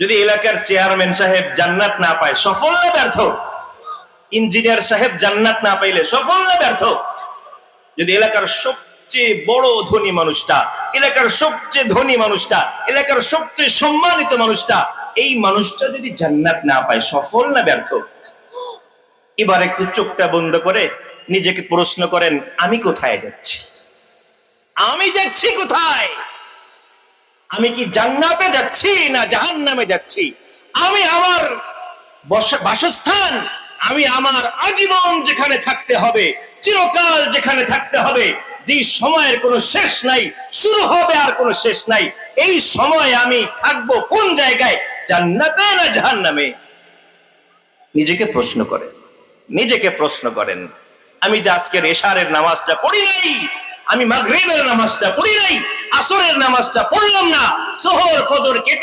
যদি এলাকার চেয়ারম্যান সাহেব জান্নাত না পায় সফল না ব্যর্থ? ইঞ্জিনিয়ার সাহেব জান্নাত না পাইলে সফল না ব্যর্থ? যদি এলাকার সবচেয়ে বড় ধনী মানুষটা, এলাকার সবচেয়ে ধনী মানুষটা, এলাকার সবচেয়ে সম্মানিত মানুষটা, এই মানুষটা যদি জান্নাত না পায় সফল না ব্যর্থ? এবার একটু চোখটা বন্ধ করে নিজেকে প্রশ্ন করেন, আমি কোথায় যাচ্ছি? আমি যাচ্ছি কোথায়? আমি কি জান্নাতে যাচ্ছি না জাহান্নামে যাচ্ছি? আমি আমার বাসস্থান, আমি আমার আজীবন যেখানে থাকতে হবে, চিরকাল যেখানে থাকতে হবে, যে সময়ের কোনো শেষ নাই, শুরু হবে আর কোনো শেষ নাই, এই সময় আমি থাকবো কোন জায়গায়, জান্নাতে না জাহান্নামে? নিজেকে প্রশ্ন করেন, নিজেকে প্রশ্ন করেন। আমি যে আজকের এশারের নামাজটা পড়ি নাই, আমি মাগরিবের নামাজটা পড়ি নাই, আসরের নামাজটা পড়লাম না, যোহর ফজর কেটে